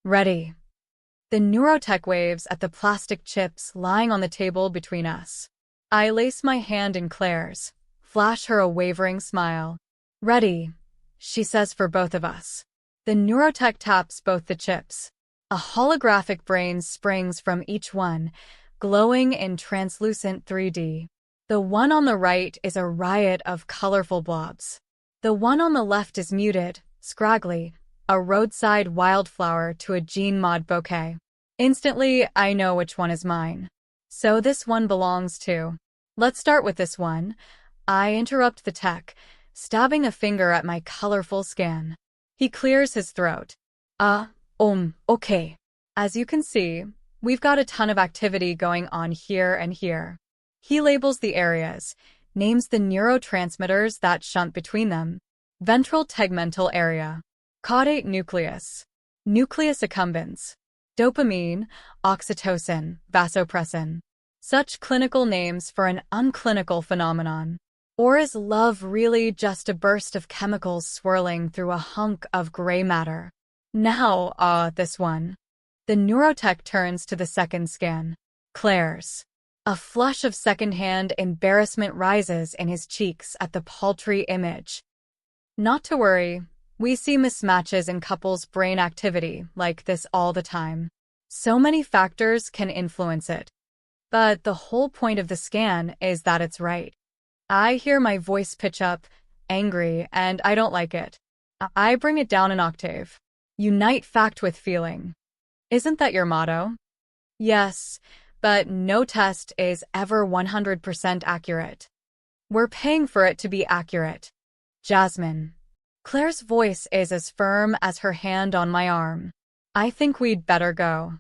Ready. The neurotech waves at the plastic chips lying on the table between us. I lace my hand in Claire's, flash her a wavering smile. Ready, she says for both of us. The neurotech taps both the chips. A holographic brain springs from each one, glowing in translucent 3D. The one on the right is a riot of colorful blobs. The one on the left is muted, scraggly, a roadside wildflower to a Gene Mod bouquet. Instantly, I know which one is mine. So this one belongs to. Let's start with this one. I interrupt the tech, stabbing a finger at my colorful scan. He clears his throat. Okay. As you can see, we've got a ton of activity going on here and here. He labels the areas, names the neurotransmitters that shunt between them. Ventral tegmental area. Caudate nucleus. Nucleus accumbens. Dopamine, oxytocin, vasopressin. Such clinical names for an unclinical phenomenon. Or is love really just a burst of chemicals swirling through a hunk of gray matter? Now, this one. The neurotech turns to the second scan. Claire's. A flush of secondhand embarrassment rises in his cheeks at the paltry image. Not to worry, we see mismatches in couples' brain activity like this all the time. So many factors can influence it. But the whole point of the scan is that it's right. I hear my voice pitch up, angry, and I don't like it. I bring it down an octave. Unite fact with feeling. Isn't that your motto? Yes, but no test is ever 100% accurate. We're paying for it to be accurate. Jasmine. Claire's voice is as firm as her hand on my arm. I think we'd better go.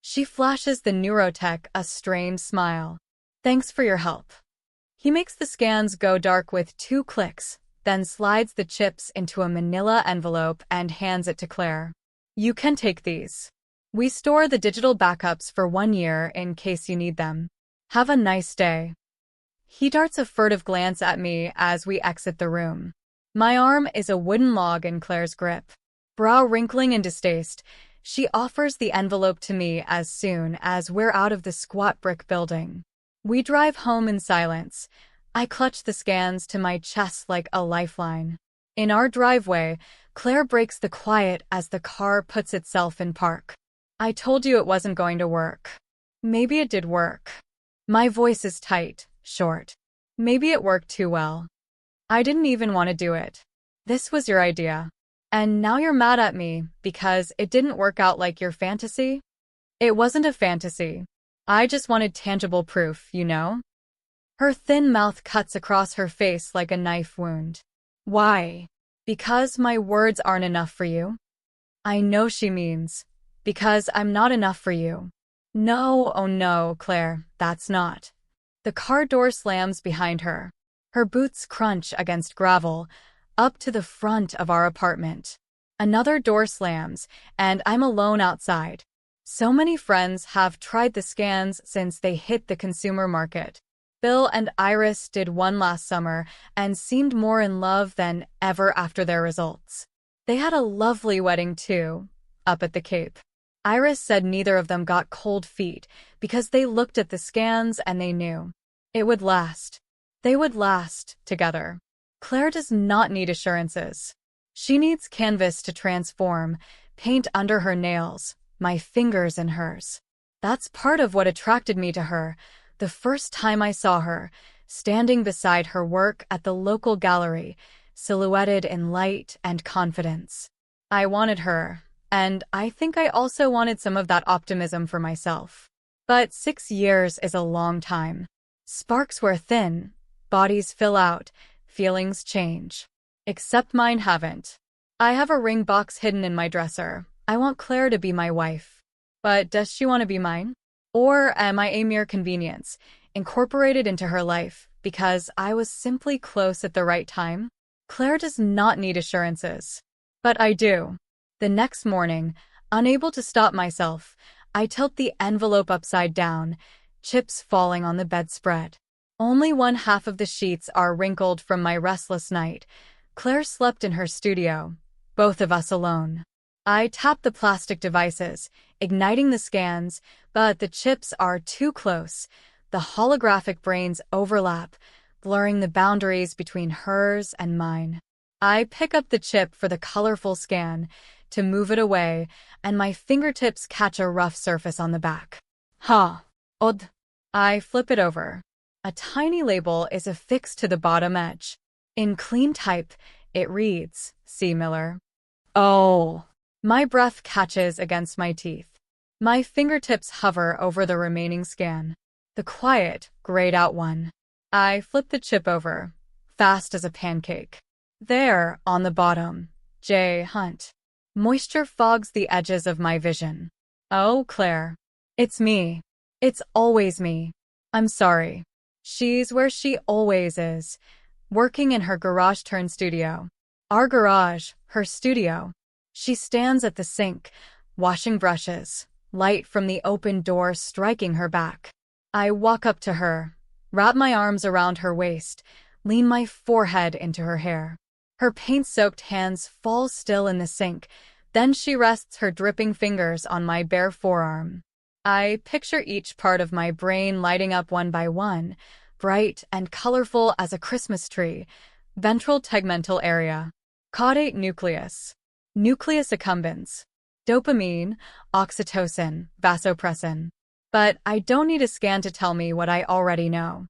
She flashes the neurotech a strained smile. Thanks for your help. He makes the scans go dark with 2 clicks, then slides the chips into a manila envelope and hands it to Claire. You can take these. We store the digital backups for 1 year in case you need them. Have a nice day. He darts a furtive glance at me as we exit the room. My arm is a wooden log in Claire's grip. Brow wrinkling in distaste, she offers the envelope to me as soon as we're out of the squat brick building. We drive home in silence. I clutch the scans to my chest like a lifeline. In our driveway, Claire breaks the quiet as the car puts itself in park. I told you it wasn't going to work. Maybe it did work. My voice is tight, short. Maybe it worked too well. I didn't even want to do it. This was your idea. And now you're mad at me because it didn't work out like your fantasy? It wasn't a fantasy. I just wanted tangible proof, you know? Her thin mouth cuts across her face like a knife wound. Why? Because my words aren't enough for you? I know she means, because I'm not enough for you. No, oh no, Claire, that's not. The car door slams behind her. Her boots crunch against gravel, up to the front of our apartment. Another door slams, and I'm alone outside. So many friends have tried the scans since they hit the consumer market. Bill and Iris did one last summer and seemed more in love than ever after their results. They had a lovely wedding too, up at the Cape. Iris said neither of them got cold feet because they looked at the scans and they knew. It would last. They would last together. Claire does not need assurances. She needs canvas to transform, paint under her nails, my fingers in hers. That's part of what attracted me to her, the first time I saw her, standing beside her work at the local gallery, silhouetted in light and confidence. I wanted her, and I think I also wanted some of that optimism for myself. But 6 years is a long time. Sparks wear thin, bodies fill out, feelings change. Except mine haven't. I have a ring box hidden in my dresser. I want Claire to be my wife. But does she want to be mine? Or am I a mere convenience, incorporated into her life because I was simply close at the right time? Claire does not need assurances. But I do. The next morning, unable to stop myself, I tilt the envelope upside down, chips falling on the bedspread. Only one half of the sheets are wrinkled from my restless night. Claire slept in her studio, both of us alone. I tap the plastic devices, igniting the scans, but the chips are too close. The holographic brains overlap, blurring the boundaries between hers and mine. I pick up the chip for the colorful scan to move it away, and my fingertips catch a rough surface on the back. Ha! Odd. I flip it over. A tiny label is affixed to the bottom edge. In clean type, it reads, C. Miller. Oh! My breath catches against my teeth. My fingertips hover over the remaining scan. The quiet, grayed-out one. I flip the chip over, fast as a pancake. There, on the bottom, J. Hunt. Moisture fogs the edges of my vision. Oh, Claire. It's me. It's always me. I'm sorry. She's where she always is, working in her garage-turned-studio. Our garage, her studio. She stands at the sink, washing brushes, light from the open door striking her back. I walk up to her, wrap my arms around her waist, lean my forehead into her hair. Her paint-soaked hands fall still in the sink, then she rests her dripping fingers on my bare forearm. I picture each part of my brain lighting up one by one, bright and colorful as a Christmas tree. Ventral tegmental area. Caudate nucleus. Nucleus accumbens. Dopamine, oxytocin, vasopressin. But I don't need a scan to tell me what I already know.